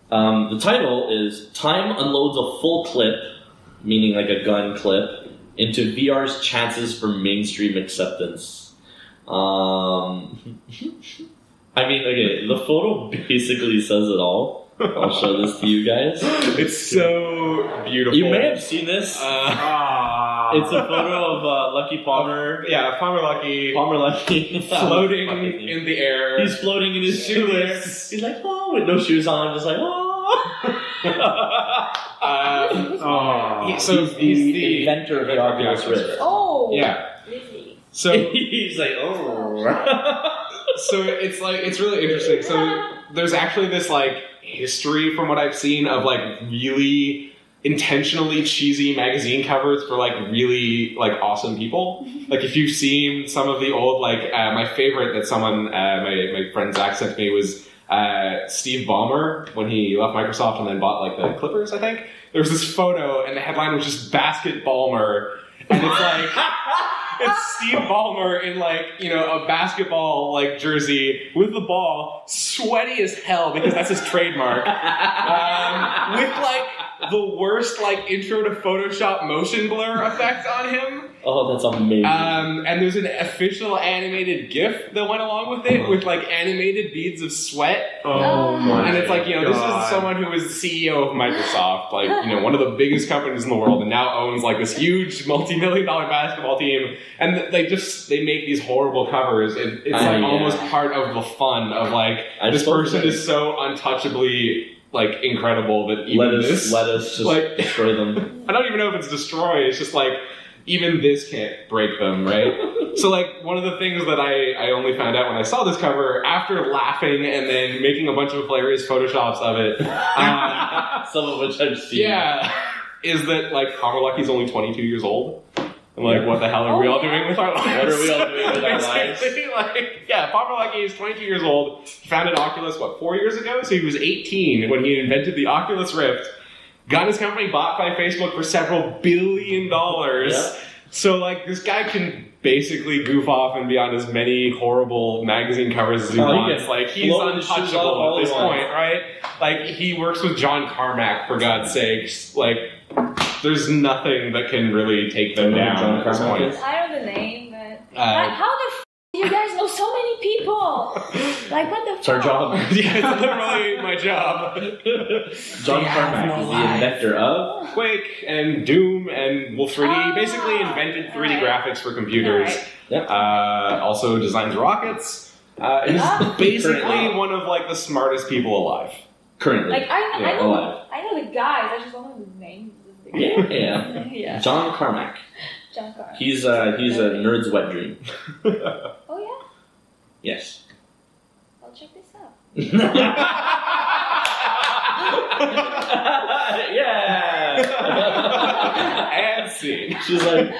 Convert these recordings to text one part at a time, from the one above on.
The title is Time Unloads a Full Clip, meaning like a gun clip, into VR's Chances for Mainstream Acceptance. I mean, okay, the photo basically says it all. I'll show this to you guys. It's so beautiful. You may have seen this. It's a photo of Lucky Palmer. Yeah, Palmer Lucky. Floating in the air. He's floating in his shoeless. He's like, oh, with no shoes on, just like, oh. He's the inventor of the Oculus Rift. Oh, yeah. Really? So he's like, oh. So it's like, it's really interesting. So there's actually this like history from what I've seen of like really intentionally cheesy magazine covers for like really like awesome people. Like if you've seen some of the old like my favorite that someone my friend Zach sent me was Steve Ballmer when he left Microsoft and then bought like the Clippers, I think. There was this photo and the headline was just Basket Ballmer, and it's like it's Steve Ballmer in like, you know, a basketball like jersey with the ball, sweaty as hell because that's his trademark, with like the worst like intro to Photoshop motion blur effect on him. Oh, that's amazing. And there's an official animated GIF that went along with it with like animated beads of sweat. Oh my! And it's like, you know, this is someone who was the CEO of Microsoft, like, you know, one of the biggest companies in the world, and now owns like this huge multi-million-dollar basketball team. And they make these horrible covers. It's like almost part of the fun of like this person is so untouchably like incredible that even let us just like destroy them. I don't even know if it's destroy. It's just like even this can't break them, right? So like one of the things that I only found out when I saw this cover after laughing and then making a bunch of hilarious photoshops of it, some of which I've seen. Yeah, is that like Palmer Lucky's only 22 years old. I'm like, what the hell are we all doing with our lives? What are we all doing with our lives? Like, yeah, Palmer Lucky is 22 years old. He founded Oculus, 4 years ago? So he was 18 when he invented the Oculus Rift. Got his company bought by Facebook for several $1 billion. Yeah. So, like, this guy can basically goof off and be on as many horrible magazine covers as he wants. Like, he's untouchable at this point, right? Like, he works with John Carmack, for God's sakes. Like, there's nothing that can really take them down at this point. I know the name, but how the f*** do you guys know so many people? Like, what the f***? It's our job. Yeah, it's literally my job. John Carmack is the inventor of Quake and Doom and Wolf 3D. Basically invented 3D graphics for computers. Right. Yep. Also designs rockets. He's basically one of like the smartest people alive. Currently. Like, I know the guys, I just don't know the names. Yeah. John Carmack. John Carmack. He's a nerd's wet dream. Oh yeah? Yes. I'll check this out. Yeah. And scene. She's like,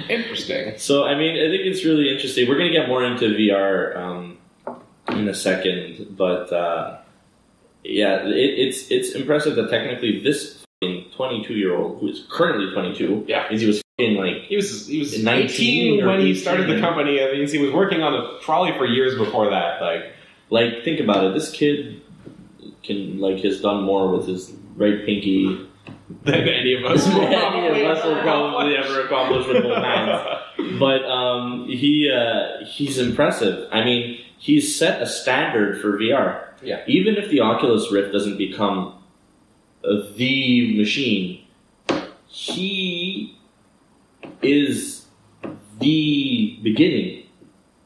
interesting. So I mean, I think it's really interesting. We're gonna get more into VR in a second, but. Yeah, it's impressive that technically this 22-year-old who is currently 22, because he was like he was 19 when he started the company. I mean, he was working on it probably for years before that. Like think about it. This kid has done more with his right pinky than any of us will probably ever accomplish with both hands. But he's impressive. I mean, he's set a standard for VR. Yeah. Even if the Oculus Rift doesn't become the machine, he is the beginning.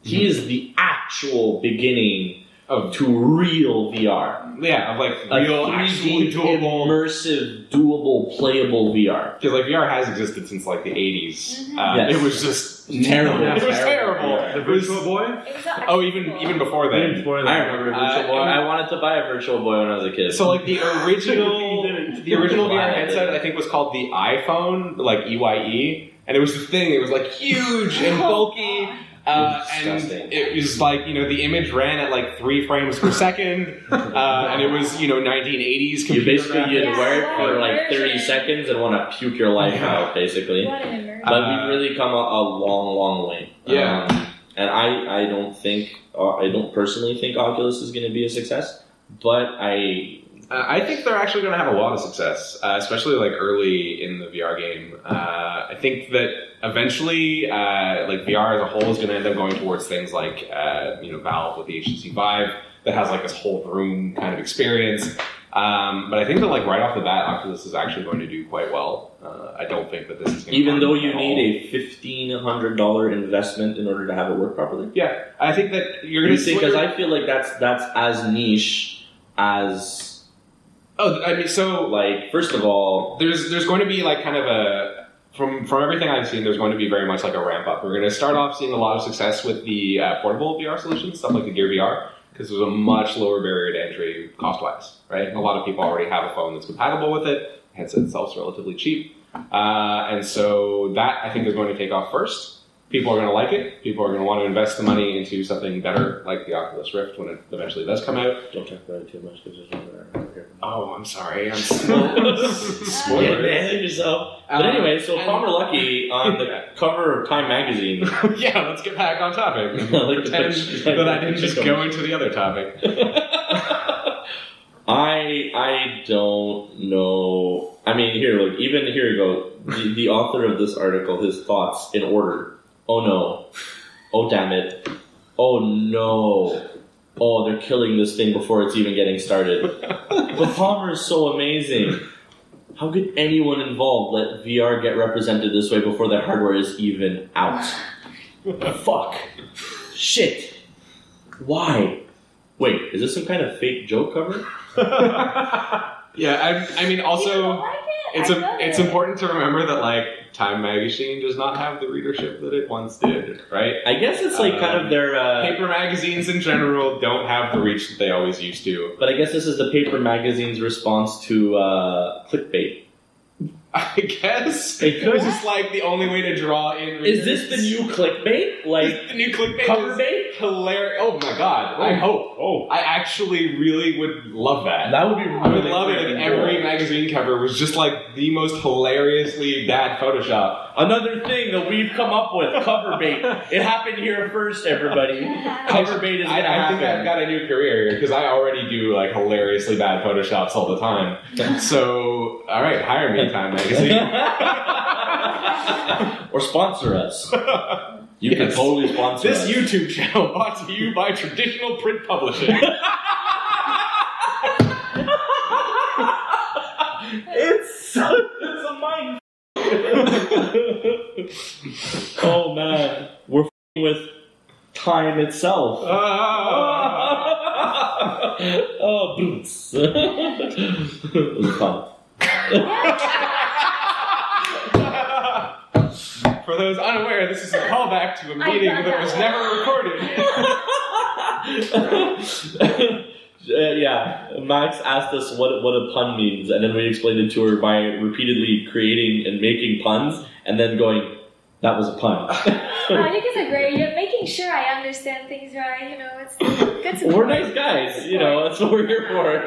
He is the actual beginning to real VR. Yeah, of like real, actually doable, immersive, doable, playable VR. Because like VR has existed since like the 80s. Yes. It was just terrible. It was terrible. Yeah. The Virtual Boy? Even before then. I remember Virtual Boy. I wanted to buy a Virtual Boy when I was a kid. So like the original VR headset I think was called the iPhone, like EYE, and it was the thing. It was like huge and bulky. And it was like, you know, the image ran at like 3 frames per second, and it was, you know, 1980s computer. You'd wear it for like 30 seconds and want to puke your life out, basically. But we've really come a long, long way. Yeah. And I don't personally think Oculus is going to be a success. but I think they're actually going to have a lot of success, especially like early in the VR game. I think that eventually, like VR as a whole is going to end up going towards things like, Valve with the HTC Vive that has like this whole room kind of experience. But I think that like right off the bat, Oculus is actually going to do quite well. I don't think that this is going to even though you need a $1,500 investment in order to have it work properly. Yeah, I think that you're going to see, because I feel like that's as niche as. Oh, I mean, so like first of all, there's going to be like kind of a from everything I've seen, there's going to be very much like a ramp up. We're going to start off seeing a lot of success with the portable VR solutions, stuff like the Gear VR, because there's a much lower barrier to entry cost wise, right? A lot of people already have a phone that's compatible with it. The headset itself is relatively cheap, and so that I think is going to take off first. People are going to like it. People are going to want to invest the money into something better, like the Oculus Rift when it eventually does come out. Don't talk about it too much because there's one there. Oh, I'm sorry. I'm spoiling yourself. But anyway, so Palmer Luckey on the cover of Time magazine. Yeah, let's get back on topic. Pretend that I didn't just go into the other topic. I don't know. I mean, here, look. Even here you go. The author of this article, his thoughts in order. Oh no. Oh damn it. Oh no. Oh, they're killing this thing before it's even getting started. But Palmer is so amazing. How could anyone involved let VR get represented this way before the hardware is even out? Fuck. Shit. Why? Wait, is this some kind of fake joke cover? Yeah, I mean, also, it's important to remember that, like, Time Magazine does not have the readership that it once did, right? I guess it's like kind of their... paper magazines in general don't have the reach that they always used to. But I guess this is the paper magazine's response to clickbait. I guess. It was just like the only way to draw in readers. Is this the new clickbait? Like the new clickbait? Cover bait? Hilarious. Oh my god. I hope. Oh. I actually really would love that. That would be really I would love it if every magazine cover was just like the most hilariously bad Photoshop. Another thing that we've come up with, cover bait. It happened here first, everybody. Cover bait is going to happen. I think I've got a new career here because I already do like hilariously bad Photoshops all the time. So, alright, hire me, Time Magazine. Or sponsor us. You can totally sponsor this us. This YouTube channel brought to you by Traditional Print Publishing. It's a mind. Oh man, we're with time itself. Oh, boots. It was fun. For those unaware, this is a callback to a meeting that was never recorded. Yeah, Max asked us what a pun means, and then we explained it to her by repeatedly creating and making puns, and then going, "That was a pun." Oh, you guys are great. You're making sure I understand things right. You know, it's good support. We're nice guys. You know, that's what we're here for.